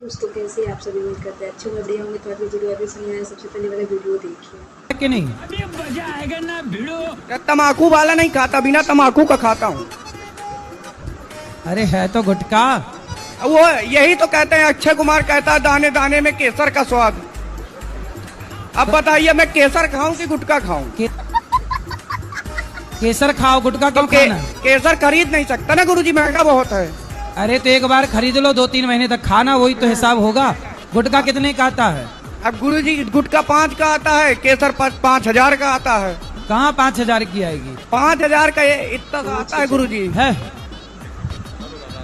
दोस्तों कैसे आप सभी उम्मीद करते हैं अच्छे बढ़िया होंगे। तो आपकी वीडियो अभी सुनिए आए, सबसे पहले वाला वीडियो देखिए कि नहीं। अभी मजा आएगा ना भिड़ो। तम्बाकू वाला नहीं खाता, बिना तम्बाकू का खाता हूँ। अरे है तो गुटखा। वो यही तो कहते हैं, अक्षय कुमार कहता है दाने दाने में केसर का स्वाद। अब बताइए मैं केसर खाऊं कि गुटखा खाऊं? केसर खाओ, गुटखा क्यों खाना? केसर खरीद नहीं सकता ना गुरुजी, महंगा बहुत है। अरे तो एक बार खरीद लो, 2-3 महीने तक खाना, वही तो हिसाब होगा। गुटखा कितने का आता है? अब गुरुजी गुटखा 5 का आता है, केसर 5,000 का आता है। कहाँ 5,000 की आएगी? 5,000 का इतना का आता है गुरुजी। है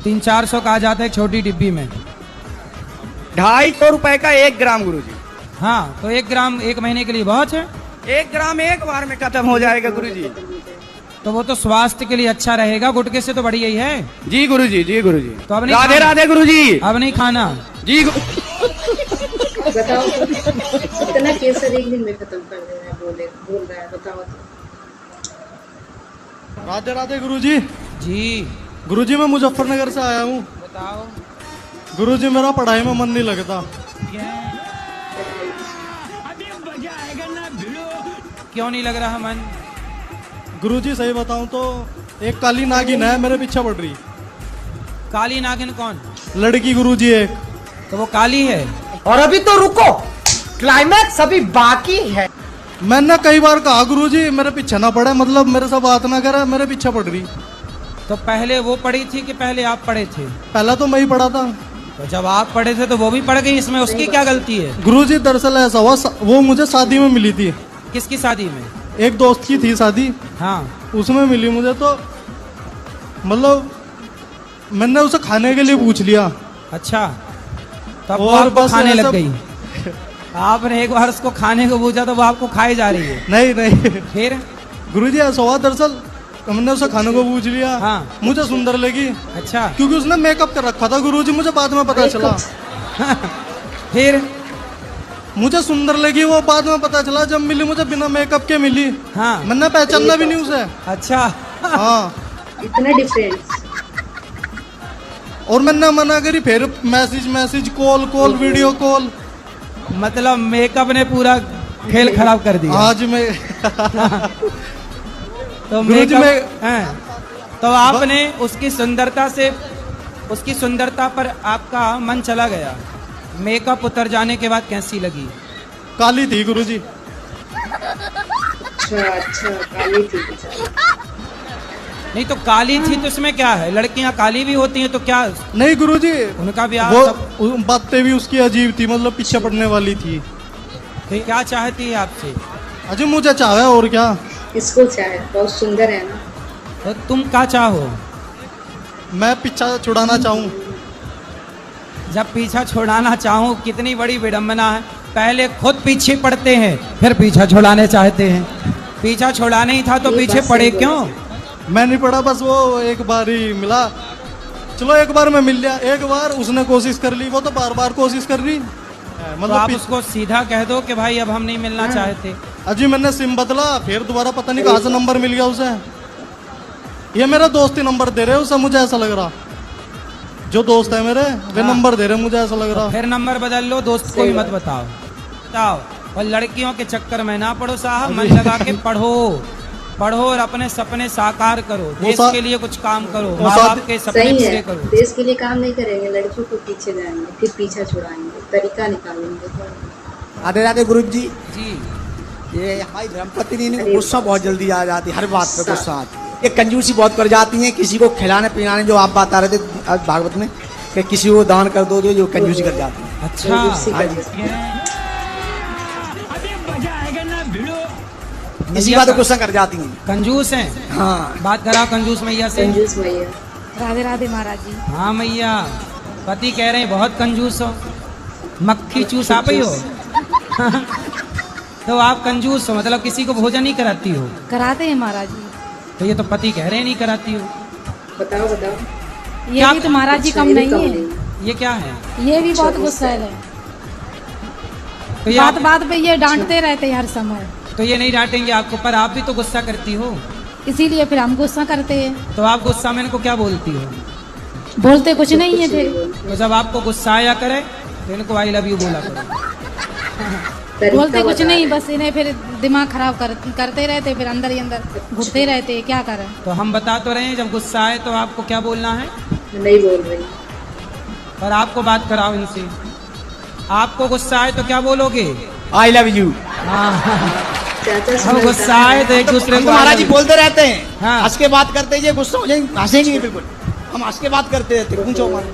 300-400 का आ जाता है छोटी डिब्बी में। 250 रुपए का 1 ग्राम गुरुजी। हाँ तो 1 ग्राम 1 महीने के लिए बहुत है। 1 ग्राम एक बार में खत्म हो जाएगा गुरुजी। तो वो तो स्वास्थ्य के लिए अच्छा रहेगा, गुटखे से तो बढ़िया ही है। जी गुरुजी, जी गुरुजी। तो अब नहीं राधे खाना? राधे गुरुजी। अब नहीं खाना जी बताओ इतना केसर एक दिन में खत्म कर दे रहा है, बोल रहा है, बताओ तो। राधे राधे गुरुजी। जी। गुरुजी मैं मुजफ्फरनगर से आया हूँ। बताओ। गुरुजी मेरा पढ़ाई में मन नहीं लगता। क्यों नहीं लग रहा मन? गुरुजी सही बताऊं तो एक काली नागिन है मेरे पीछे पड़ रही। काली नागिन कौन? लड़की गुरुजी एक। तो वो काली है। और अभी तो रुको, क्लाइमैक्स अभी बाकी है। मैंने कई बार कहा गुरुजी मेरे पीछे ना पड़े, मतलब मेरे से बात ना करे, मेरे पीछे पड़ रही। तो पहले वो पढ़ी थी कि पहले आप पढ़े थे? पहला तो मैं ही पढ़ा था। तो जब आप पढ़े थे तो वो भी पढ़ गई, इसमें उसकी क्या गलती है? गुरुजी दरअसल ऐसा हुआ, वो मुझे शादी में मिली थी। किसकी शादी में? एक दोस्त की थी शादी, हाँ। उसमें मिली मुझे। तो मतलब मैंने उसे खाने के लिए पूछ लिया। अच्छा, तब वो और आपको बस खाने ऐसा- लग गई। आपने एक बार उसको खाने को पूछा तो वो आपको खाए जा रही है। नहीं नहीं फिर? गुरुजी ऐसा हुआ, दरअसल हमने उसे खाने को पूछ लिया। हाँ। मुझे सुंदर लगी अच्छा। क्योंकि उसने मेकअप कर रखा था गुरुजी, मुझे बाद में पता चला। फिर? मुझे सुंदर लगी वो, बाद में पता चला जब मिली मुझे बिना मेकअप के मिली। हाँ। मैंने पहचानना भी नहीं उसे। अच्छा। हाँ। इतना डिफरेंस। और मैंने मना करी, फिर मैसेज कॉल वीडियो कॉल। मतलब मेकअप ने पूरा खेल खराब कर दिया। आज मैं तो गुरुजी मेकअप हैं। तो आपने उसकी सुंदरता पर आपका मन चला गया। मेकअप उतर जाने के बाद कैसी लगी? काली थी गुरुजी। अच्छा काली थी बेचारी। नहीं तो काली थी तो इसमें क्या है? लड़कियां काली भी होती हैं तो क्या? नहीं गुरुजी, उनका ब्याह वो सब- बातें भी उसकी अजीब थी, मतलब पीछे पड़ने वाली थी। तो क्या चाहती है आपसे? अजय मुझे चाहे और क्या। इसको चाहे, बहुत सुंदर है ना। तो तुम क्या चाहो? मैं पीछा छुड़ाना चाहूँ। जब पीछा छुड़ाना चाहूं, कितनी बड़ी विडंबना है। पहले खुद पीछे पड़ते हैं, फिर पीछा छुड़ाने चाहते हैं। पीछा छुड़ाना ही था तो ये पीछे बात पड़े सही क्यों? मैं नहीं पढ़ा, बस वो एक बार ही मिला। चलो एक बार मैं मिल लिया, एक बार उसने कोशिश कर ली, वो तो बार बार कोशिश कर रही। तो मतलब आप उसको सीधा कह दो कि भाई अब हम नहीं मिलना चाहते। अजी मैंने सिम बदला, फिर दोबारा पता नहीं कहाँ से नंबर मिल गया उसे। ये मेरा दोस्त ही नंबर दे रहे उसे, मुझे ऐसा लग रहा। जो दोस्त है मेरे वे हाँ। नंबर दे रहे, मुझे ऐसा लग रहा। फिर नंबर बदल लो, दोस्त को ही मत बताओ। और लड़कियों के चक्कर में ना पढ़ो साहब, मन लगा के पढ़ो और अपने सपने साकार करो। देश के लिए कुछ काम करो, माँ बाप के सपने सही पूरे है, करो। देश के लिए काम नहीं करेंगे, लड़कियों को पीछे जाएंगे, फिर पीछा छुड़ाएंगे, तरीका निकालेंगे। राधे राधे गुरु जी। जी। ये हमारी धर्मपत्नी ने गुस्सा बहुत जल्दी आ जाती है, हर बात पे गुस्सा आती है। ये कंजूसी बहुत कर जाती है, किसी को खिलाने पिलाने, जो आप बता रहे थे आज भागवत में कि किसी को दान कर दो, जो कंजूसी कर जाती है। अच्छा। इसी बात को गुस्सा कर जाती हैं। कंजूस हैं। हाँ। बात कराओ कंजूस मैया से। कंजूस भैया। राधे राधे महाराज जी। हाँ मैया, पति कह रहे हैं बहुत कंजूस हो, मक्खी चूस आप ही हो। तो आप कंजूस हो मतलब किसी को भोजन नहीं कराती हो? कराते हैं महाराज जी। तो ये तो पति कह रहे हैं नहीं कराती हो। बताओ ये भी तो महाराज जी कम नहीं है। ये क्या है? ये भी बहुत गुस्सैल है। तो ये बात पे ये डांटते रहते हैं हर समय। तो ये नहीं डांटेंगे आपको, पर आप भी तो गुस्सा करती हो। इसीलिए फिर हम गुस्सा करते हैं। तो आप गुस्सा में इनको क्या बोलती हो? बोलते कुछ नहीं है फिर। तो जब आपको गुस्सा आया करे तो इनको आई लव यू बोला करो। बोलते कुछ नहीं, बस इन्हें फिर दिमाग खराब करते रहते, फिर अंदर ही अंदर घुटते रहते, क्या करें। तो हम बता तो रहे हैं जब गुस्सा आए तो आपको क्या बोलना है, नहीं बोल रही। पर आपको बात कराओ इनसे। आपको गुस्सा आए तो क्या बोलोगे? I love you. चाचा हम गुस्सा आए तो एक दूसरे को महाराज जी बोलते रहते हैं, हाँ। हंस के बात करते हैं, गुस्सा हो जाए हंसेंगे नहीं, बिल्कुल हम हंस के बात करते रहते, पूछो हमारे।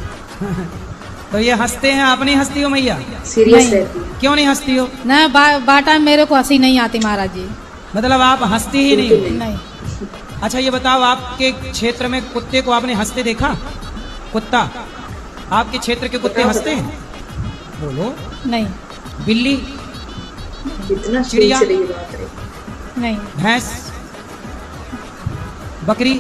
तो ये हंसते हैं, आप नहीं हंसती हो मैया? सीरियस नहीं। रहती है। क्यों नहीं हंसती हो? न बाटा मेरे को हंसी नहीं आती महाराज जी। मतलब आप हंसती ही नहीं हो। नहीं। अच्छा ये बताओ, आपके क्षेत्र में कुत्ते को आपने हंसते देखा? कुत्ता, आपके क्षेत्र के कुत्ते हंसते हैं? बोलो। नहीं। बिल्ली, इतना चिड़िया? सोच रही है, बाप रे। नहीं। भैंस, बकरी,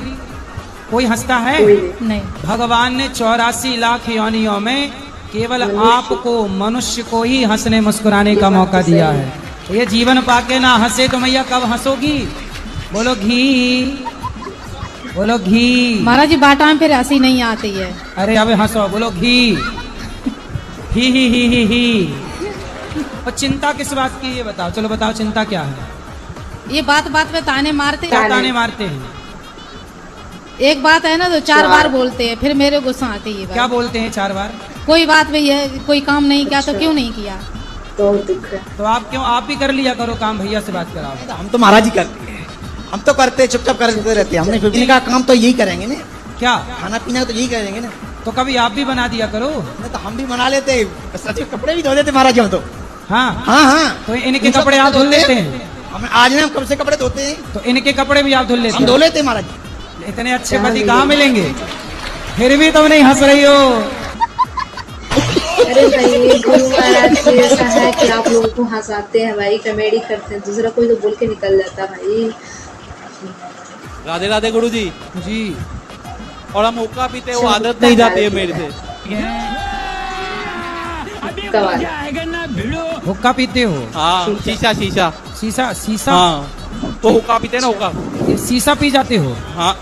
कोई हंसता है? कोई नहीं। नहीं। भगवान ने 84 लाख योनियों में केवल आपको, मनुष्य को ही हंसने मुस्कुराने का मौका दिया है। तो ये जीवन पाके ना हंसे तो मैया कब हंसोगी? बोलो घी, बोलो घी। महाराज जी बाटा में फिर हंसी नहीं आती है। अरे अब हंसो, बोलो घी। ही। और चिंता किस बात की ये बताओ, चलो बताओ चिंता क्या है? ये बात बात पे ताने मारते क्या हैं। ताने मारते हैं? एक बात है ना तो चार बार बोलते हैं, फिर मेरे गुस्सा आती है। क्या बोलते हैं 4 बार? कोई बात भी है, कोई काम नहीं किया तो क्यों नहीं किया। बहुत दुख है। तो आप क्यों, आप भी कर लिया करो काम, भैया से बात कराओ। हम तो महाराज जी करते हैं, हम तो करते हैं, चुपचाप करते रहते हैं। हमने फिर कहा काम तो यही करेंगे ना, क्या? खाना पीना तो यही करेंगे ना। तो कभी आप भी बना दिया करो। नहीं तो हम भी बना लेते, सच में कपड़े भी धो देते महाराज जी हम तो। हाँ हाँ। तो इनके कपड़े आप धुल लेते हैं? हम आज ना कब से कपड़े धोते हैं, तो इनके कपड़े भी आप धुल लेते हम धो हैं? लेते हैं महाराज जी। इतने अच्छे पति कहाँ मिलेंगे? फिर भी तुम नहीं हंस रही हो। अरे भाई गुरु महाराज जी ऐसा है कि आप लोगों को हंसाते हैं भाई, कॉमेडी करते हैं, दूसरा कोई तो बोल के निकल जाता भाई। राधे राधे गुरु जी। जी। और हम हुक्का पीते हैं, वो आदत नहीं जाती है मेरे से। कवाल। हुक्का पीते हो? हाँ, शीशा। शीशा? शीशा? हाँ, तो हुक्का पीते हैं ना, हुक्का। ये शीशा पी जाते हो? हाँ,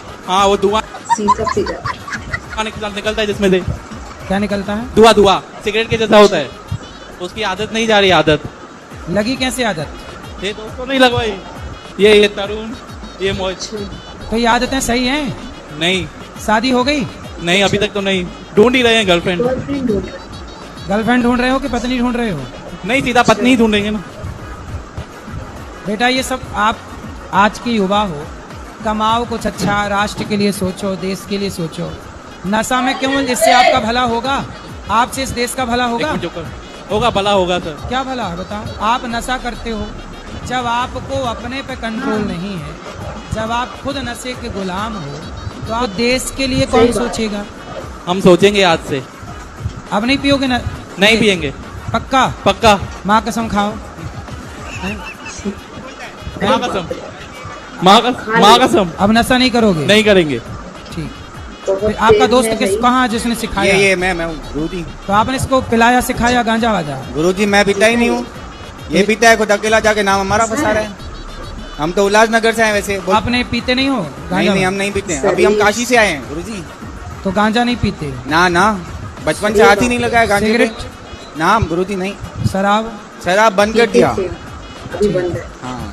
वो धुआं सीसा सी जाता। निकलता है जिसमें से। क्या निकलता है? धुआं सिगरेट के जैसा होता है, उसकी आदत नहीं जा रही। आदत लगी कैसे आदत? ये दोस्तों नहीं लगवाई, ये तरुण, ये मौज। तो ये आदतें सही हैं? नहीं शादी हो गई? नहीं, अभी तक तो नहीं। ढूंढ ही रहे हैं गर्लफ्रेंड। गर्लफ्रेंड ढूंढ रहा है। गर्लफ्रेंड ढूंढ रहे हो कि पत्नी ढूंढ रहे हो? नहीं, सीधा पत्नी ही ढूंढेंगे ना। बेटा ये सब, आप आज के युवा हो, कमाओ कुछ अच्छा, राष्ट्र के लिए सोचो, देश के लिए सोचो। नशा में क्यों? इससे आपका भला होगा, आपसे इस देश का भला होगा। होगा, भला होगा सर। क्या भला है बताओ? आप नशा करते हो, जब आपको अपने पे कंट्रोल नहीं है, जब आप खुद नशे के गुलाम हो, तो आप देश के लिए कौन सोचेगा? हम सोचेंगे आज से। अब नहीं पियोगे ना? नहीं पियेंगे, पक्का? पक्का। माँ कसम खाओ। माँ कसम अब नशा नहीं करोगे? नहीं करेंगे। ठीक। बहुत तो आपका तेज दोस्त है किस भाई। कहाँ जिसने सिखाया? ये मैं हूँ गुरुजी। तो आपने इसको पिलाया, सिखाया गांजा वाजा? गुरुजी मैं पीता ही नहीं हूँ, ये पीता है, खुद अकेला जाके नाम हमारा फंसा रहा है। हम तो उल्लासनगर से आए वैसे। आपने पीते नहीं हो नहीं गांजा? हम नहीं पीते हैं, अभी हम काशी से आए हैं गुरुजी। तो गांजा नहीं पीते? ना बचपन से हाथ ही नहीं लगाया गांजे पे। सिगरेट? ना गुरुजी नहीं। शराब? शराब बंद कर दिया। अभी बंद है। हाँ,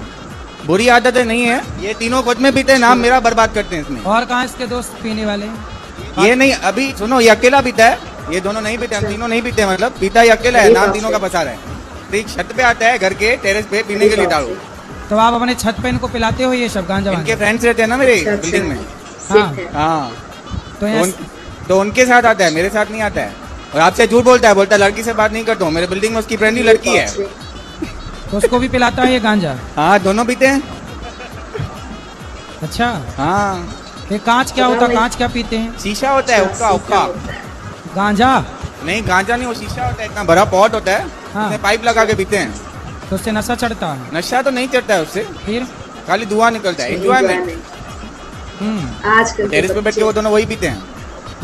बुरी आदतें नहीं है, ये तीनों खुद में पीते हैं, नाम मेरा बर्बाद करते हैं इसमें। और कहाँ इसके दोस्त पीने वाले? ये नहीं, अभी सुनो, ये अकेला पीता है, ये दोनों नहीं पीते, हम तीनों नहीं पीते, मतलब पीता ही अकेला है, नाम तीनों का फंसा रहा है। ठीक छत पे आता है घर के टेरेस पे पीने के लिए दारू। तो आप अपने छत पे इनको पिलाते हो ये सब गांजा इनके वांजा? फ्रेंड्स रहते हैं ना मेरे अच्छा, बिल्डिंग में। हाँ। हाँ, तो तो, यहाँ तो उनके साथ आता है, मेरे साथ नहीं आता है। और आपसे झूठ बोलता है लड़की से बात नहीं करता हूँ, मेरे बिल्डिंग में उसकी फ्रेंड ही लड़की है। तो उसको भी पिलाता है ये गांजा? हाँ, दोनों पीते हैं। अच्छा। हाँ, ये कांच क्या होता, कांच क्या पीते हैं? शीशा होता है, हुक्का। गांजा? नहीं, गांजा नहीं, वो शीशा होता है, इतना बड़ा पॉट होता है, हाँ। उसमें पाइप लगा के पीते हैं। तो उससे नशा चढ़ता है? नशा तो नहीं चढ़ता है उससे, फिर? खाली धुआं निकलता है, एंजॉयमेंट। आजकल टेरेस पे बैठ के वो दोनों वही पीते हैं।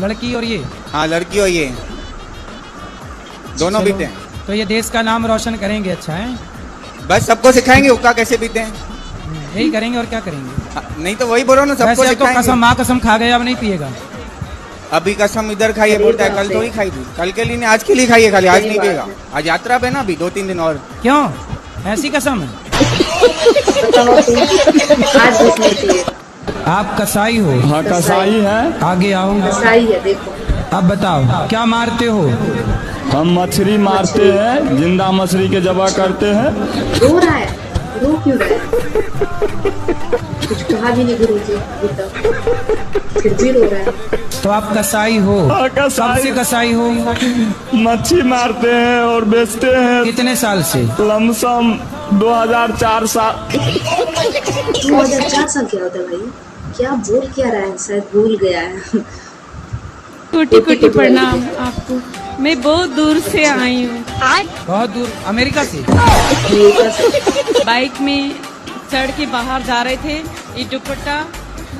लड़की और ये? हाँ, लड़की और ये दोनों चलो, पीते हैं। तो ये देश का नाम रोशन करेंगे। अच्छा है, बस सबको सिखाएंगे हुक्का कैसे पीते हैं। यही करेंगे और क्या करेंगे? हाँ, नहीं तो वही बोलो ना, सबको वैसे अब तो सिखाएंगे। कसम, माँ कसम खा गए, अब नहीं पिएगा? अभी कसम इधर खाई है, बोलता है कल थोड़ी खाई थी, कल के लिए नहीं, आज के लिए खाई है खाली, आज नहीं पिएगा। आज यात्रा पे ना, अभी 2-3 दिन और। क्यों ऐसी कसम है? बताओ तुम, आज कुछ नहीं चाहिए। आप कसाई हो? हाँ कसाई है। आगे आओ। कसाई है, देखो। अब बताओ क्या मारते हो? हम मछली मारते हैं, जिंदा मछली के जबा करते हैं। रो रहा है, रो क्यों रहा है? कुछ कहा भी नहीं गुरु जी अभी तक, फिर भी रो रहा है। तो आप कसाई हो? हाँ, कसाई। कब से कसाई हो? मच्छी मारते हैं और बेचते हैं। कितने साल से? लमसम 2004 साल। 2004 साल क्या होता है भाई? क्या बोल क्या रहा है? शायद भूल गया है। कोटि कोटि प्रणाम आपको। मैं बहुत दूर से आई हूँ, बहुत दूर? अमेरिका से? बाइक में चढ़ के बाहर जा रहे थे, ये दुपट्टा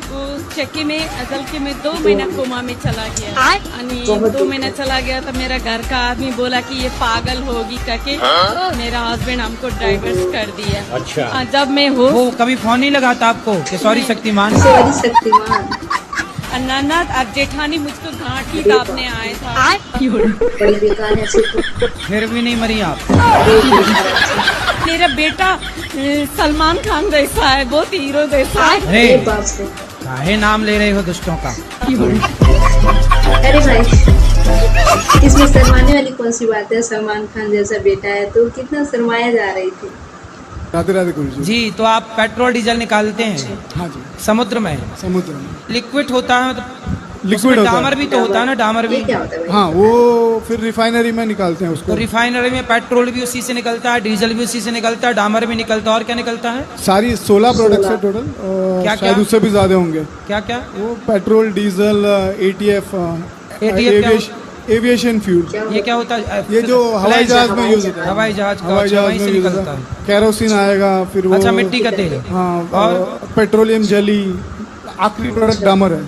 वो चक्की में असल के में 2 महीना कोमा में चला गया। आणि 2 महीना चला गया तो मेरा घर का आदमी बोला कि ये पागल होगी करके मेरा हस्बैंड हमको डाइवर्स कर दिया। अच्छा। जब मैं हो वो कभी फोन नहीं लगाता आपको कि सॉरी शक्तिमान? सॉरी शक्तिमान। ननद और जेठानी मुझको घाटी दाबने आए था। बड़ी बेकार है तो। फिर भी नहीं मरी आप? मेरा बेटा सलमान खान जैसा है, बहुत हीरो जैसा है। अरे बाप रे। काहे नाम ले रहे हो दुष्टों का? अरे भाई, इसमें शर्माने वाली कौन सी बात है? सलमान खान जैसा बेटा है तो कितना शर्माया जा रही थी। राधे राधे गुरु जी। जी, तो आप पेट्रोल डीजल निकालते हैं? हाँ जी। समुद्र में? समुद्र में लिक्विड होता है, लिक्विड होता है। डामर भी तो होता है ना, डामर भी? ये क्या होता है भाई? हाँ, वो फिर रिफाइनरी में निकालते हैं उसको। तो रिफाइनरी में पेट्रोल भी उसी से निकलता है, डीजल भी उसी से निकलता है, डामर भी निकलता है, और क्या निकलता है? सारी 16 प्रोडक्ट्स है टोटल। क्या शायद क्या? उससे भी ज्यादा होंगे। क्या क्या? वो petrol, diesel, ATF, ATF aviation fuel. ये क्या होता है? ये जो हवाई जहाज में यूज होता है। हवाई जहाज का? हवाई अच्छा, जहाज वहीं से में यूज निकलता होता है। है। केरोसिन आएगा, फिर वो अच्छा, मिट्टी का तेल। हाँ, और पेट्रोलियम जेली, आखिरी प्रोडक्ट डामर है।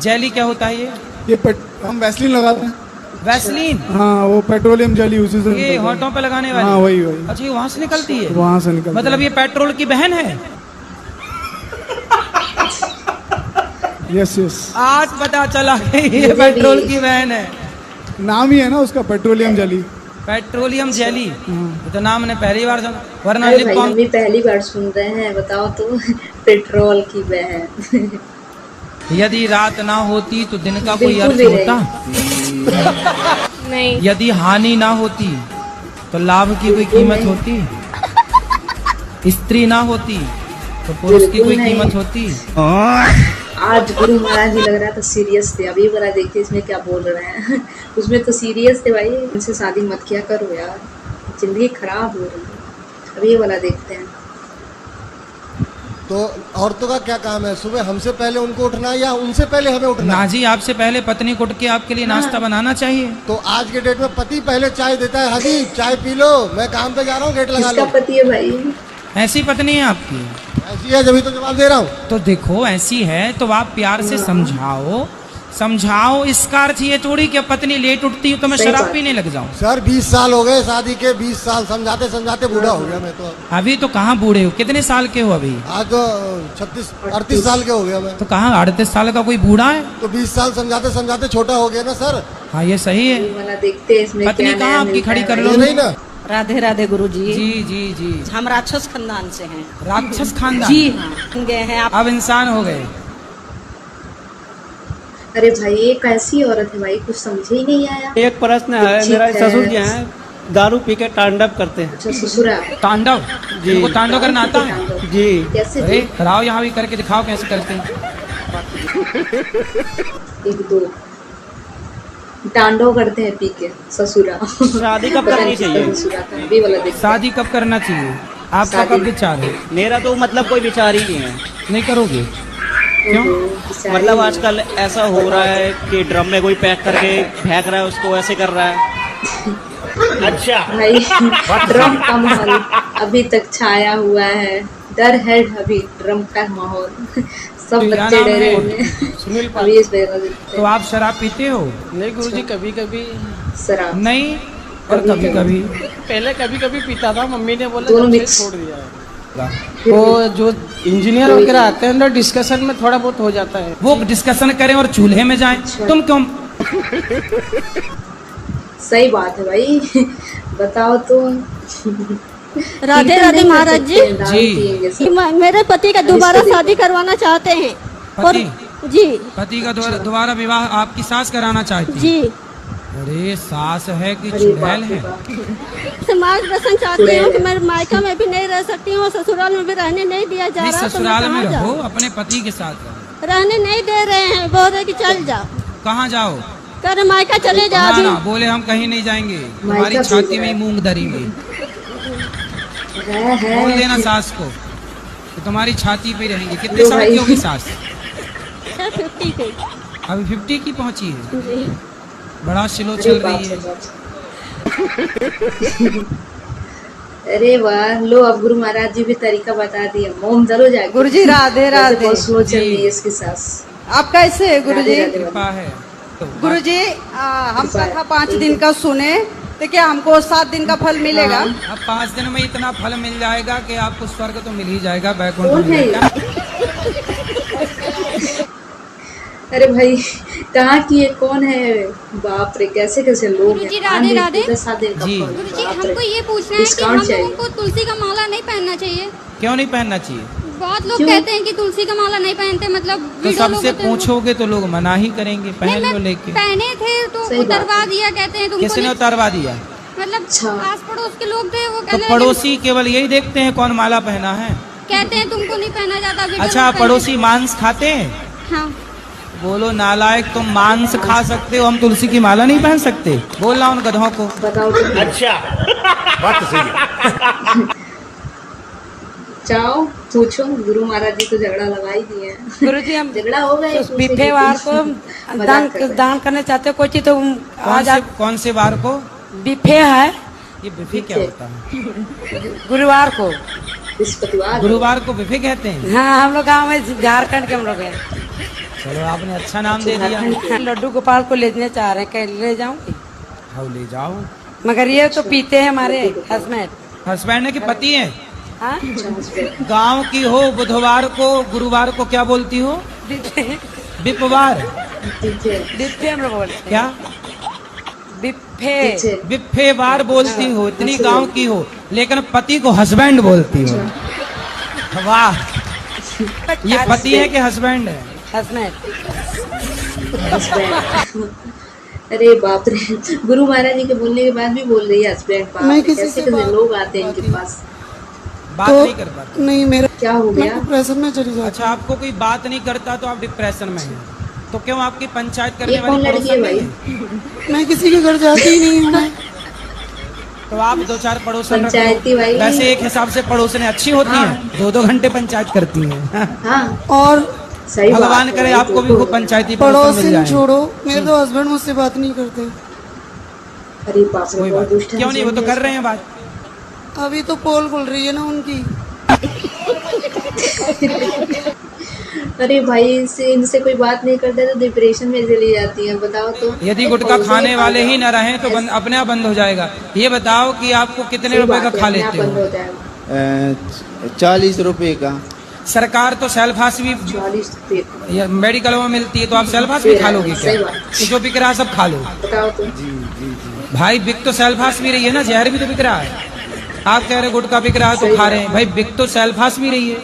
जेली क्या होता है? ये हम वैसलीन लगाते हैं। वैसलीन? हाँ, वो पेट्रोलियम जेली उसी से ये निकलता है। होठों पे लगाने वाली? हाँ, वही। अच्छा, ये वहाँ से निकलती है? वहाँ से निकलता मतलब ये पेट्रोल की बहन है? Yes yes. आज पता चला कि ये पेट्रोल की बहन है। नाम ही है ना उसका, पेट्रोलियम जेली। Petroleum jelly? ये तो नाम ने पहली बार सुना। वरना अरे लिप भाई, बाम। हम भी पहली बार सुन रहे हैं, बताओ तो। पेट्रोल की बहन। यदि रात ना होती तो दिन का कोई बिल्कुल अर्थ भी होता? नहीं। यदि हानि ना होती तो लाभ की कोई कीमत होती? स्त्री ना होती तो पुरुष की कोई बिल्कुल नहीं। कीमत होती? आज गुरु महाराज जी लग रहा था सीरियस थे। अभी वाला देखिए इसमें क्या बोल रहे हैं। उसमें तो सीरियस थे भाई। इनसे शादी मत किया करो यार, जिंदगी खराब हो रही है। अभी ये वाला देखते हैं। तो औरतों का क्या काम है? सुबह हमसे पहले उनको उठना या उनसे पहले हमें उठना? ना जी, आपसे पहले पत्नी को उठ के आपके लिए नाश्ता बनाना चाहिए। तो आज के डेट में पति पहले चाय देता है। हाजी चाय पी लो, मैं काम पे जा रहा हूँ, गेट लगा किसका लो। पति है भाई? ऐसी पत्नी है आपकी? ऐसी है, जब तो जवाब दे रहा हूँ। तो देखो, ऐसी है तो आप प्यार से समझाओ। इसका अर्थ ये थोड़ी कि पत्नी लेट उठती है तो मैं सही शराब बात। पीने लग जाऊं। सर 20 साल हो गए शादी के, 20 साल समझाते समझाते बूढ़ा हो गया मैं तो। अभी तो कहाँ बूढ़े हो? कितने साल के हो अभी? आज तो 38 साल के हो गया मैं तो कहाँ 38 साल का कोई बूढ़ा है? तो 20 साल समझाते समझाते छोटा हो गया ना सर। हाँ, ये सही है। ये वाला देखते हैं इसमें पत्नी क्या कहाँ नया आपकी मिलता खड़ी है कर भाई। लो? ये नहीं ना। राधे राधे गुरु जी। जी जी जी। हम राक्षस खानदान से हैं। राक्षस खानदान? जी हाँ। गए हैं आप। अब इंसान हो गए? अरे भाई, ये कैसी औरत है भाई? कुछ समझ ही नहीं आया। एक प्रश्न है, मेरा ससुर जी हैं, दारू पी के तांडव करते हैं। अच्छा, ससुरा। तांडव? जी। इनको तांडव करना आता है? जी। कैसे? अरे कराओ, यहाँ भी करके दिखाओ कैसे करते हैं। 1-2 तांडव करते हैं पी के ससुरा। शादी कब पता करनी नहीं चाहिए? किसका ससुरा था। अभी वाला देखते हैं। शादी कब करना चाहिए? आपका शादी। कब विचार है? मेरा तो मतलब कोई विचार ही नहीं है। नहीं करोगे? क्यों? बेचारी। मतलब आजकल ऐसा हो रहा है कि ड्रम में कोई पैक करके फेंक रहा है, उसको ऐसे कर रहा है। अच्छा भाई, ड्रम का माहौल अभी तक छाया हुआ है। डर है अभी ड्रम का माहौल। सब तो क्या बच्चे नाम डरे है? हुए हैं। सुनील पाल। अभी इस वजह से तो आप शराब पीते हो? नहीं गुरुजी, कभी कभी शराब नहीं, और कभी कभी? पहले कभी कभी पीता था, मम्मी ने बोला दोनों जब से मिक्स। छोड़ दिया है। वो जो इंजीनियर वगैरह आते हैं ना, डिस्कशन में थोड़ा बहुत हो जाता है। वो डिस्कशन करें और चूल्हे में जाएं। तुम क्यों? सही बात है भाई। बताओ तो। राधे राधे महाराज जी। जी। मेरे पति का दोबारा शादी करवाना चाहते हैं। पति? जी। पति का दोबारा विवाह आपकी सास कराना चाहती है? जी। अरे सास है कि चुड़ैल है? मार्गदर्शन चाहती हूँ कि मैं मायका में भी नहीं रह सकती हूँ, ससुराल में भी रहने नहीं दिया जा रहा। ससुराल में रहो, अपने पति के साथ रहने नहीं दे रहे हैं, बोल रहे कि चल जाओ। कहाँ जाओ? कर मायका चले जाओ। ना बोले हम कहीं नहीं जाएंगे, हमारी छाती में मूंग धरेंगे। बोल देना सास को कि तुम्हारी छाती पे रहेंगे। कितने साल की होगी सास? 50 की। अभी 50 की पहुंची है? बड़ा स्लो चल रही है। अरे वाह, लो अब गुरु महाराज जी भी तरीका बता दिए। मोम जरूर जाए। गुरु जी राधे राधे। बहुत स्लो चल रही है इसकी सास। आप कैसे है गुरु जी? कृपा है। गुरु जी हम कथा 5 दिन का सुने तो क्या हमको 7 दिन का फल मिलेगा? अब 5 दिन में इतना फल मिल जाएगा कि आपको स्वर्ग तो मिल ही जाएगा, बैकुंठ मिल जाएगा। अरे भाई कहाँ की है, कौन है? बाप रे, कैसे कैसे लोग हैं। राधे राधे। जी गुरुजी हमको ये पूछना है कि हम लोगों को तुलसी का माला नहीं पहनना चाहिए? क्यों नहीं पहनना चाहिए? बहुत लोग कहते हैं कि तुलसी का माला नहीं पहनते, मतलब तो सबसे पूछोगे तो लोग मना ही करेंगे। पहन लो लेके। पहने थे तो उतरवा दिया, कहते हैं तुमको। किसने उतरवा दिया? मतलब आस पड़ोस के लोग थे, वो तो पड़ोसी केवल यही देखते हैं कौन माला पहना है। कहते हैं तुमको नहीं पहना जाता। अच्छा, पड़ोसी मांस खाते हैं? हाँ। बोलो नालायक, तुम मांस खा सकते हो, हम तुलसी की माला नहीं पहन सकते? बोल रहा उन गधों को। बताओ तो। अच्छा बात तो सही है। जाओ पूछो, गुरु महाराज जी तो झगड़ा लगा ही दिए हैं। गुरु जी हम झगड़ा हो गया। बिफे वार को दान करने चाहते कोई चीज तो आज। कौन से वार को? बिफे है। ये बिफे क्या होता है? गुरुवार को। गुरुवार को बिफे कहते हैं? हाँ, हम लोग गाँव में झारखंड के हम लोग हैं। चलो आपने अच्छा नाम दे दिया। लड्डू गोपाल को लेने चाह रहे हैं, क्या ले जाऊंगी? हाँ ले जाओ। मगर ये तो पीते हैं हमारे हस्बैंड। हस्बैंड है कि पति है? हाँ? गाँव की हो, बुधवार को गुरुवार को क्या बोलती हो? बिपवार। बिप्पे हम लोग बोलते। क्या? बिप्पे। बिप्पे वार बोलती हो, इतनी गाँव की हो, लेकिन पति को हस्बैंड बोलती हो। वाह, ये पति है कि हस्बैंड है? हस्बैंड। अरे बाप रे, गुरु महाराज जी के बोलने के बाद भी बोल रही है हस्बैंड। कैसे कैसे लोग आते हैं इनके पास, बात नहीं कर पाते। नहीं, मेरा क्या हो गया? डिप्रेशन में चली जाती। अच्छा, आपको कोई बात नहीं करता तो आप डिप्रेशन में हैं, तो क्यों आपकी पंचायत करने ये कौन वाली लड़की है पड़ोसन भाई? नहीं? मैं किसी के घर जाती ही नहीं हूँ। तो आप 2-4 पड़ोसन पंचायती रखो। भाई। वैसे एक हिसाब से पड़ोसने अच्छी होती हैं, 2-2 घंटे पंचायत करती हैं। हाँ, और सही बात भगवान है। करे आपको भी खूब पंचायती पड़ोसन मिल जाए। छोड़ो, मेरे तो हस्बैंड मुझसे बात नहीं करते। अरे बाप रे, कोई बहुत बात दुष्ट है। क्यों नहीं, वो तो कर रहे हैं बात। अभी तो पोल खुल रही है ना उनकी। अरे भाई, इनसे कोई बात नहीं करता तो डिप्रेशन में चली जाती है। बताओ तो। यदि गुटखा खाने वाले ही न रहें तो अपने आप बंद हो जाएगा। ये बताओ कि आपको कितने रुपए का खा लेते हो? 40 रुपए का। सरकार तो सेल्फास भी 40 रुपए मेडिकल में मिलती है, तो आप सेल्फास भी खा लोगे क्या? तो जो बिक रहा है सब खा लो। बताओ तो। भाई बिक तो सेल्फास भी रही है ना, जहर भी तो बिक रहा है। आप कह रहे गुटखा बिक रहा है तो खा रहे हैं, भाई बिक तो सेल्फास भी रही है।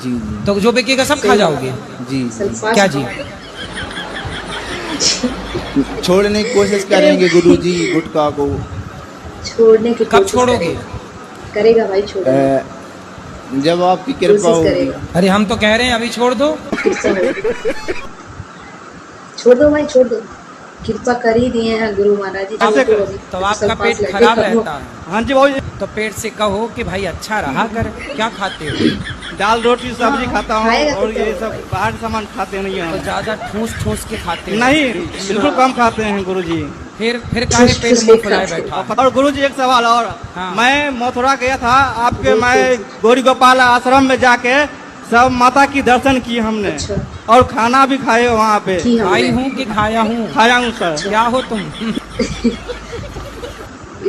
जी। तो जो बिकेगा सब खा जाओगे? जी। क्या जी? छोड़ने की कोशिश करेंगे गुरुजी गुटखा को। छोड़ने की कब छोड़ोगे? करेगा भाई, छोड़ेगा जब आपकी कृपा होगी। अरे हम तो कह रहे हैं अभी छोड़ दो। छोड़ दो भाई, छोड़ दो। कृपा कर ही दिए हैं गुरु महाराज जी। तो आपका पेट खराब रहता है। हाँ जी भाई। तो पेट से कहो कि भाई अच्छा रहा कर। क्या खाते हो? दाल रोटी सब्जी खाता हूँ, खाएगा और तो ये सब बाहर सामान खाते नहीं तो हैं। ज्यादा ठूस के खाते हो? नहीं, बिल्कुल कम खाते हैं गुरुजी। फिर काहे पेट मुंह फुलाए बैठा? और गुरुजी एक सवाल और। हाँ। मैं मथुरा गया था आपके, मैं गौरी गोपाल आश्रम में जाके सब माता की दर्शन किए हमने। अच्छा। और खाना भी खाए वहाँ पे। खाई हूँ कि खाया हूँ? खाया हूँ सर। क्या हो तुम?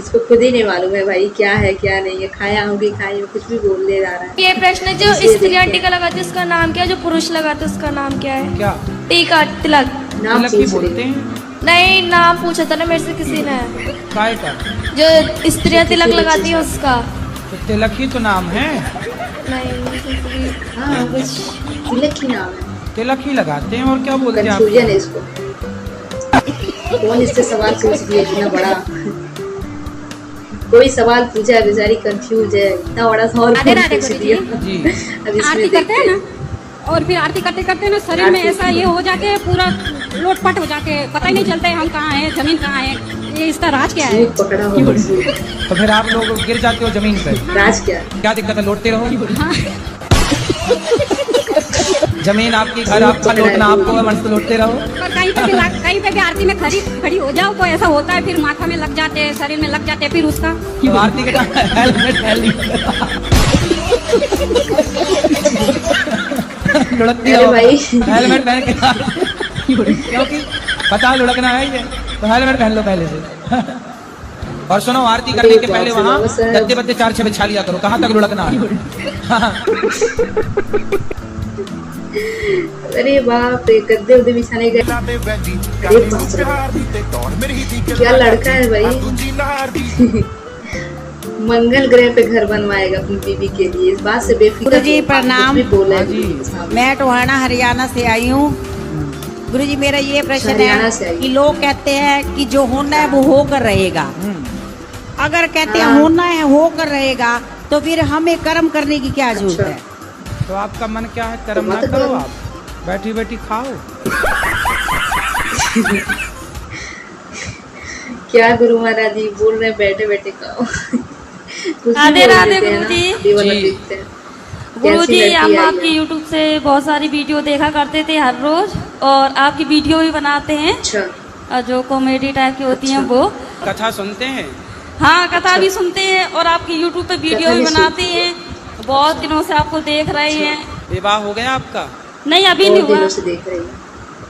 इसको खुद ही नहीं मालूम है भाई क्या है क्या नहीं है, खाया होगी खाई हो, कुछ भी बोल ले जा रहा है। ये प्रश्न जो स्त्रियां टीका लगाती है उसका नाम क्या है, जो पुरुष लगाते हैं उसका नाम क्या है? क्या टीका तिलक। नाम तिलक ही बोलते हैं। नहीं, नाम पूछा था ना मेरे से किसी ने, काय का? जो स्त्रियां तिलक लगाती है उसका। तो तिलक ही तो नाम है। नहीं, हाँ बस तिलक ही नाम है। तिलक ही लगाते हैं और क्या बोलते हैं कंफ्यूजन है आप? इसको। कौन इससे सवाल पूछ दिया इतना बड़ा? कोई सवाल पूछा है, बेचारी कंफ्यूज है, इतना बड़ा सवाल राधे कौन राधे पूछ गुरुजी। दिया? जी अब इसमें आरती करते हैं देखते ना, और फिर आरती करते करते ना शरीर में ऐसा ये हो जाके पूरा लोटपट हो जाके पता ही नहीं चलता है हम कहाँ हैं, जमीन कहाँ है, ये इसका राज क्या है? भूत पकड़ा हो। तो फिर आप लोग गिर जाते हो जमीन पर, राज क्या? क्या दिक्कत है? लौटते रहो। जमीन आपकी, घर आपका, लौटना आपको है, मन से लौटते रहो। और कहीं पे भी आरती में खड़ी हो जाओ तो ऐसा होता है, फिर माथा में लग जाते हैं, शरीर में लग जाते हैं, फिर उसका तो आरती के टाइम हेलमेट लुढ़कती अरे रहो भाई। हेलमेट पहन के, क्योंकि पता लुढ़कना है ये, तो हेलमेट पहन लो पहले से। और सुनो, आरती करने के पहले वहाँ गद्दे बद्दे 4-6 बिछा लिया करो, कहाँ तक लुढ़कना है। अरे बाप रे, गद्दे उद्दे बिछाने गए। अरे बाप रे, क्या लड़का है भाई। मंगल ग्रह पे घर बनवाएगा अपनी बीवी के लिए, इस बात से बेफिक्र। गुरुजी प्रणाम। कुछ भी बोला है जी। मैं टोहाना हरियाणा से आई हूँ। गुरुजी मेरा ये प्रश्न हरियाणा से है आई। कि लोग कहते हैं कि जो होना है वो होकर रहेगा। अगर कहते हैं हाँ। होना है होकर रहेगा तो फिर हमें कर्म करने की क्या जरूरत है? तो आपका मन क्या है, कर्म ना मत करो, करो। आप बैठी बैठी खाओ। क्या गुरु महाराज जी बोल रहे हैं, बैठे बैठे खाओ। कुछ भी राधे बोल राधे देते हैं ना, गुरुजी। ये वाला जी। देखते हैं। गुरुजी, कैसी हम लड़की आई आपकी है? यूट्यूब से बहुत सारी वीडियो देखा करते थे हर रोज, और आपकी वीडियो भी बनाते हैं, अच्छा और जो कॉमेडी टाइप की होती हैं अच्छा। वो। कथा सुनते हैं? हाँ, कथा भी सुनते हैं, और आपकी यूट्यूब पे वीडियो कथा भी भी बनाते हैं। बहुत दिनों से आपको देख रहे हैं। विवाह हो गया आपका? नहीं, अभी नहीं बहुत हुआ। दिनों से देख रही हूँ।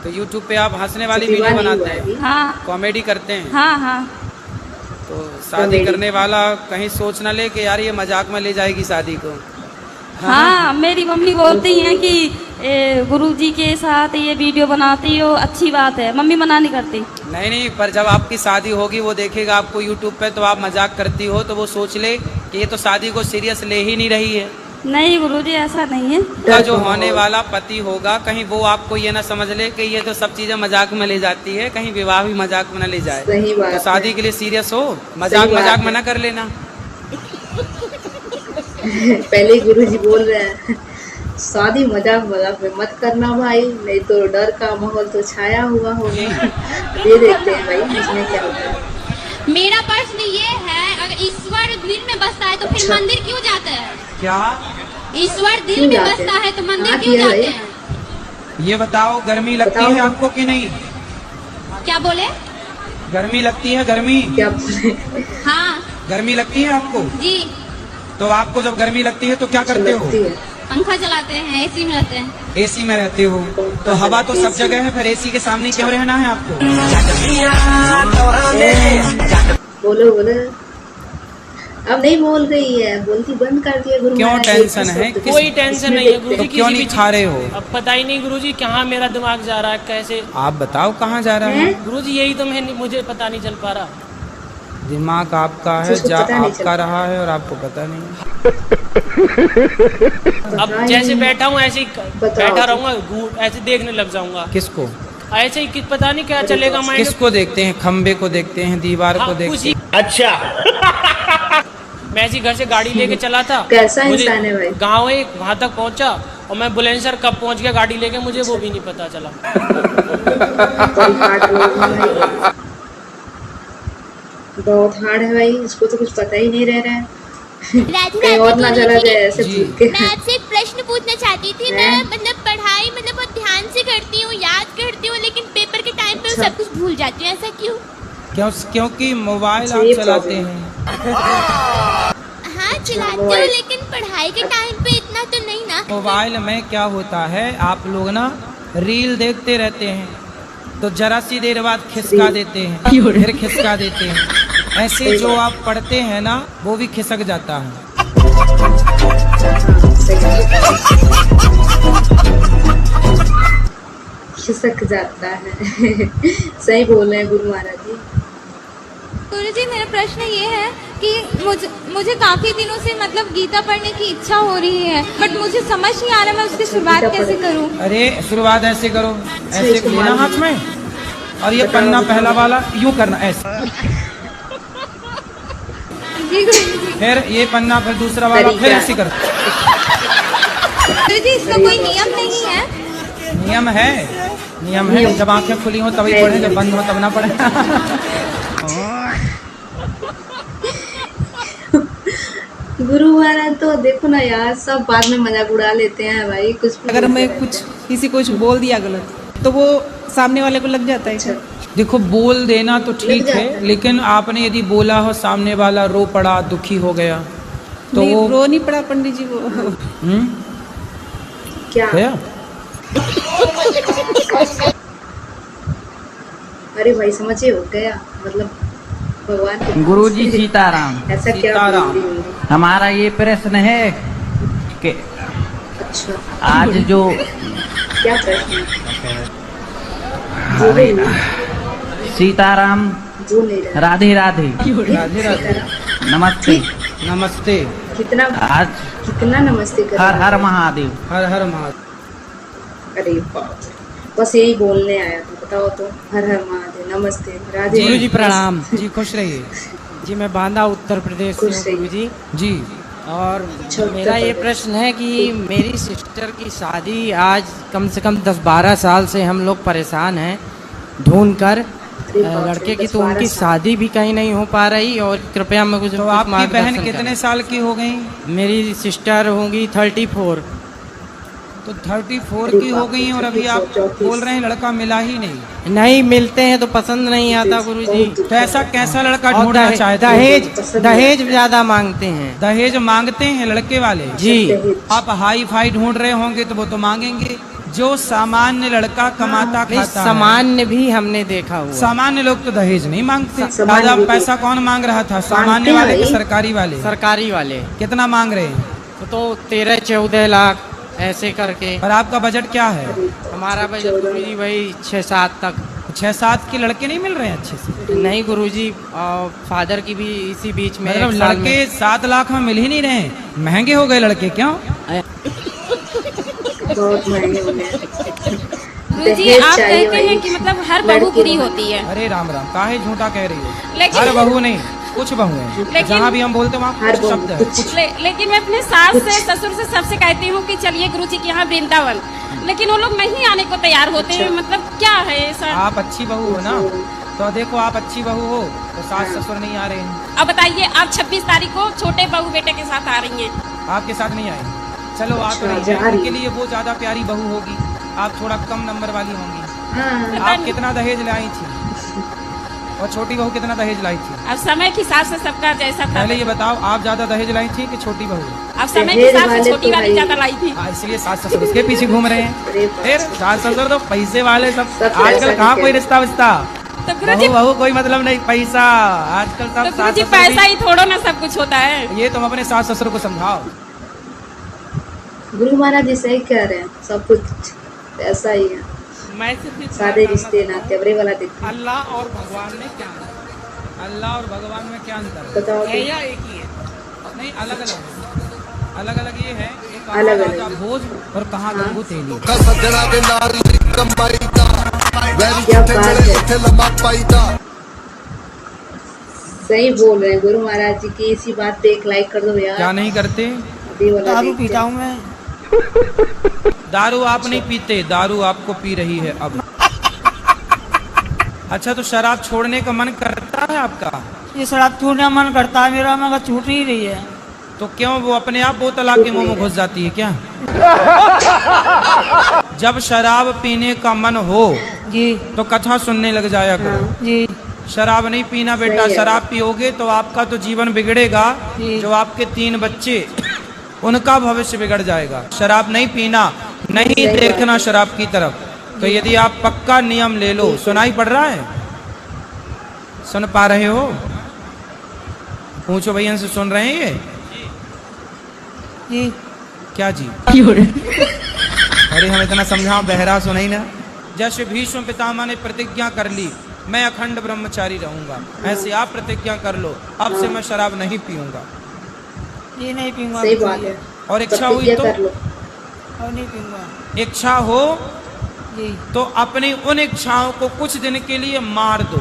तो यूट्यूब पे आप हंसने वाली विवाह वीडियो नहीं बनाते हुआ हैं, अभी। हाँ कॉमेडी करते हैं। हाँ हाँ। तो शादी कॉमेडी। करने वाला कहीं सोच ना ले कि यार ये मजाक में ले जाएगी शादी को। हाँ, मेरी मम्मी बोलती हैं कि गुरुजी के साथ ये वीडियो बनाती हो, अच्छी बात है। मम्मी मना नहीं करती। नहीं नहीं, पर जब आपकी शादी होगी वो देखेगा आपको यूट्यूब पे, तो आप मजाक करती हो तो वो सोच ले कि ये तो शादी को सीरियस ले ही नहीं रही है। नहीं गुरुजी, ऐसा नहीं है। का जो होने वाला पति होगा, कहीं वो आपको ये ना समझ ले कि ये तो सब चीजें मजाक में ले जाती है, कहीं विवाह भी मजाक में ना ले जाए। सही बात तो शादी है। के लिए सीरियस हो, मजाक सही बात मजाक है। में ना कर लेना। पहले ही गुरु जी बोल रहे हैं शादी मजाक मजाक में मत करना भाई, नहीं तो डर का माहौल तो छाया हुआ होगा। ये देखते हैं भाई इसमें क्या होता है। मेरा प्रश्न ये है, अगर ईश्वर दिल में बसता है तो फिर अच्छा। मंदिर क्यों जाते हैं? क्या? ईश्वर दिल क्यों में जाते बसता हैं? है तो मंदिर हाँ, क्यों किया जाते भाई। हैं? ये बताओ, गर्मी लगती बताओ। है आपको कि नहीं? क्या बोले? गर्मी लगती है? गर्मी क्या बोले? हाँ गर्मी लगती है आपको? जी, तो आपको जब गर्मी लगती है तो क्या करते हो? लगती है। पंखा चलाते हैं, एसी में रहते हैं। एसी में रहते हो, तो हवा तो सब जगह है, फिर एसी के सामने क्यों रहना है आपको? बोलो बोलो। अब नहीं बोल रही है, बोलती बंद कर दिया गुरु क्यों महाराज। टेंशन है? किस- कोई टेंशन इसमें नहीं है देखते गुरुजी, तो क्यों नहीं खा रहे हो? अब पता ही नहीं गुरुजी कहाँ मेरा दिमाग जा रहा है, कैसे। आप बताओ कहाँ जा रहा है? हैं? गुरुजी यही तो मुझे पता नहीं चल पा रहा। दिमाग आपका है, किसी को जा पता नहीं आपका चलता। रहा है और आपको पता नहीं। अब पता ही जैसे नहीं। बैठा हूँ ऐसे ही बताओ। बैठा रहूंगा, ऐसे देखने लग जाऊंगा। किसको? ऐसे ही पता नहीं क्या चलेगा माइंड। किसको देखते हैं? खंबे को देखते हैं, दीवार को हाँ, देखते कुछ हैं? ही। अच्छा। मैं ऐसे ही घर से गाड़ी लेके चला था। कैसा इंसान है भाई? गाँव एक वहाँ तक पहुँचा और मैं बुलंदशहर कब पहुँच गया गाड़ी लेके, मुझे वो भी नहीं पता चला। बहुत हार्ड है भाई, इसको तो कुछ पता ही नहीं रह रहा है। राधे कहीं और राधे ना गुरुजी। चला जाए ऐसे जी। भूल के। मैं आपसे एक प्रश्न पूछना चाहती थी। मैं मतलब पढ़ाई मतलब बहुत ध्यान से करती हूँ, याद करती हूँ, लेकिन पेपर के टाइम पे अच्छा। सब कुछ भूल जाती हूँ। ऐसा क्यों? क्योंकि मोबाइल अच्छा, आप ये चलाते प्रॉब्लम हैं। हाँ चलाती हूँ, मोबाइल। लेकिन पढ़ाई के टाइम पे इतना तो नहीं ना। मोबाइल में क्या होता है, आप लोग ना रील देखते रहते हैं, तो जरा सी देर बाद खिसका देते हैं, फिर खिसका देते हैं, ऐसे जो आप पढ़ते हैं ना वो भी खिसक जाता है। खिसक जाता है। सही बोल रहे हैं गुरु महाराज जी। गुरुजी मेरा प्रश्न ये है कि मुझे काफी दिनों से मतलब गीता पढ़ने की इच्छा हो रही है, बट मुझे समझ नहीं आ रहा मैं उसकी शुरुआत कैसे करूं। अरे शुरुआत ऐसे करो, ऐसे लेना हाथ में और ये पन्ना पहला वाला यूं करना ऐसे, जी गुरुजी। फिर ये पन्ना, फिर दूसरा वाला, फिर ऐसे करो। गुरुजी इसका कोई नियम नहीं है? नियम है, नियम है। जब आंखें खुली हो तभी पढ़े, जब बंद हो तब ना पढ़े। गुरु महाराज तो देखो ना यार, सब बाद में मजाक उड़ा लेते हैं भाई। कुछ अगर मैं कुछ किसी को कुछ बोल दिया गलत तो वो सामने वाले को लग जाता है। देखो बोल देना तो ठीक है, लेकिन आपने यदि बोला हो सामने वाला रो पड़ा, दुखी हो गया तो नहीं, वो रो नहीं पड़ा पंडित जी वो। क्या गया? अरे भाई समझे हो गया, मतलब भगवान। गुरु जी सीताराम। ऐसा क्या सीताराम। बोल रही हूँ? हमारा ये प्रश्न है कि अच्छा आज जो क्या प्रश्न है? सीताराम, जो नहीं रहा। राधे राधे, राधे राधे, नमस्ते नमस्ते। कितना आज कितना नमस्ते कर हर हर महादेव, हर हर महादेव। अरे बाप रे, बस यही बोलने आया था। बताओ तो, हर हर महादेव, नमस्ते, राधे। गुरु जी प्रणाम जी, खुश रहिए जी। मैं बांदा उत्तर प्रदेश से हूँ गुरु जी। जी। और मेरा ये प्रश्न है कि मेरी सिस्टर की शादी आज कम से कम 10-12 साल से हम लोग परेशान हैं ढूंढ कर लड़के की, तो उनकी शादी भी कहीं नहीं हो पा रही और कृपया मैं कुछ। तो आपकी बहन कितने साल की हो गई? मेरी सिस्टर होंगी 34। तो 34 की हो गई और अभी आप बोल रहे हैं लड़का मिला ही नहीं? नहीं मिलते हैं तो पसंद नहीं आता गुरुजी। तो ऐसा कैसा लड़का ढूंढना चाहते हैं? दहेज ज्यादा मांगते हैं। दहेज मांगते हैं लड़के वाले जी। आप हाई फाई ढूंढ रहे होंगे तो वो तो मांगेंगे। जो सामान्य लड़का कमाता खाता है, सामान्य भी हमने देखा हुआ। सामान्य लोग तो दहेज नहीं मांगते। दादा पैसा कौन मांग रहा था, सामान्य वाले कि सरकारी वाले? सरकारी वाले। कितना मांग रहे हैं? तो 13-14 लाख ऐसे करके। पर आपका बजट क्या है? हमारा बजट गुरुजी वही 6-7 तक। 6-7 के लड़के नहीं मिल रहे हैं अच्छे से? नहीं गुरुजी, फादर की भी इसी बीच में। मतलब लड़के 7 लाख में मिल ही नहीं रहे? महंगे हो गए लड़के क्यों? बहुत महंगे हो गए। गुरुजी आप कहते हैं कि मतलब हर बहू बुरी होती है। अरे राम राम, काहे झूठा कह रही हो? लेकिन हर बहू नहीं, कुछ बहू है। जहाँ भी हम बोलते हैं वहाँ कुछ शब्द है। लेकिन मैं अपने सास से, ससुर से, सबसे कहती हूँ कि चलिए गुरुजी के यहाँ वृंदावन, लेकिन वो लोग नहीं आने को तैयार होते हैं। मतलब क्या है सर? आप अच्छी बहू हो ना, तो देखो आप अच्छी बहू हो तो सास ससुर नहीं आ रहे हैं। अब बताइए, आप 26 तारीख को छोटे बहू बेटे के साथ आ रही हैं। आपके साथ नहीं आएंगे? चलो आप उनके लिए वो ज्यादा प्यारी बहू होगी, आप थोड़ा कम नंबर वाली होंगी। आप कितना दहेज लाई थी और छोटी बहू कितना दहेज लाई थी? अब समय के हिसाब से सबका जैसा था। पहले ये बताओ, आप ज्यादा दहेज लाई थी कि छोटी बहू? अब समय के हिसाब से छोटी वाली ज्यादा लाई थी। इसलिए सास ससुर उसके पीछे घूम रहे हैं। फिर सास ससुर तो पैसे वाले सब। आजकल कहाँ कोई रिश्ता विश्ता, बहू बहू कोई मतलब नहीं, पैसा आजकल सब। गुरुजी पैसा ही थोड़ा ना सब कुछ होता है। ये तुम अपने सास ससुर को समझाओ। गुरु महाराज जी सही कह रहे हैं, सब कुछ ऐसा ही है। मैं सादे रिश्ते नाते अबरे वाला देखो। अल्लाह और भगवान में क्या, अल्लाह और भगवान में क्या अंतर है? बताओ तो। या एक ही है? नहीं, अलग अलग है। अलग अलग ये है, एक अलग राजा भोज और कहाँ गंगू तेली। क्या बात है, सही बोल रहे हैं गुरु महाराज जी की। इसी बात पे एक लाइक कर दो यार। क्या नहीं करते? दारू पीता हूँ मैं। दारू आप नहीं पीते, दारू आपको पी रही है अब। अच्छा, तो शराब छोड़ने का मन करता है आपका? ये शराब छोड़ने का मन करता है मेरा, मगर छूट नहीं रही है। तो क्यों, वो अपने आप बोतल के मुंह में घुस जाती है क्या? जब शराब पीने का मन हो जी तो कथा सुनने लग जाया करो जी। शराब नहीं पीना बेटा, शराब पियोगे तो आपका तो जीवन बिगड़ेगा। जो आपके 3 बच्चे, उनका भविष्य बिगड़ जाएगा। शराब नहीं पीना, नहीं देखना शराब की तरफ। तो यदि आप पक्का नियम ले लो, सुनाई पड़ रहा है? सुन पा रहे हो? पूछो भैया से, सुन रहे हैं ये क्या जी? अरे हम इतना समझाओ, बहरा सुना ही ना। जैसे भीष्म पितामह ने प्रतिज्ञा कर ली मैं अखंड ब्रह्मचारी रहूंगा, ऐसे आप प्रतिज्ञा कर लो अब से मैं शराब नहीं पीऊंगा। ये नहीं पीऊंगा। सही बात है। और इच्छा हुई तो और नहीं पीऊंगा। इच्छा हो तो अपनी उन इच्छाओं को कुछ दिन के लिए मार दो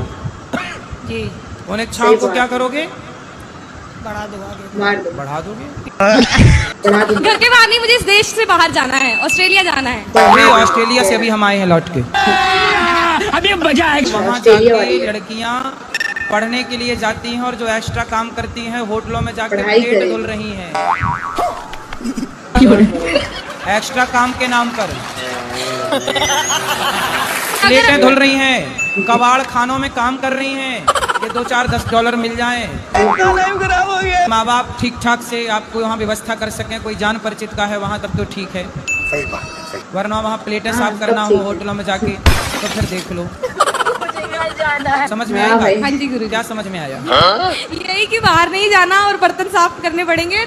जी। उन इच्छाओं को क्या करोगे? बढ़ा दो आगे। मार दो। बढ़ा दोगे। घर के बाहर नहीं, मुझे इस देश से बाहर जाना है, ऑस्ट्रेलिया जाना है। अभी ऑस्ट्रेलिया से अभी हम आए हैं लौट के। अभी मजा आएगा। वहाँ जाके लड़कियाँ पढ़ने के लिए जाती हैं और जो एक्स्ट्रा काम करती हैं होटलों में जाकर प्लेट धुल रही हैं एक्स्ट्रा काम के नाम पर प्लेटें धुल रही हैं, कबाड़ खानों में काम कर रही हैं कि 2-4-10 डॉलर मिल जाएं। माँ बाप ठीक ठाक से आपको वहाँ व्यवस्था कर सकें, कोई जान परिचित का है वहाँ तब तो ठीक है, वरना वहाँ प्लेटें साफ करना हो होटलों में जाके तो फिर देख लो। समझ में आया? हाँ जी गुरु। क्या समझ में आया? यही कि बाहर नहीं जाना और बर्तन साफ करने पड़ेंगे।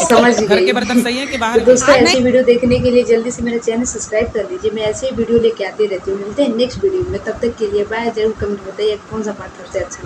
समझ घर के बर्तन सही है कि बाहर? तो दोस्तों ऐसी वीडियो देखने के लिए जल्दी से मेरा चैनल सब्सक्राइब कर दीजिए। मैं ऐसे ही वीडियो लेके आती रहती हूँ। मिलते हैं नेक्स्ट वीडियो में, तब तक के लिए बाय। जरूर कमेंट बताइए कौन सा पार्ट सबसे अच्छा लगा।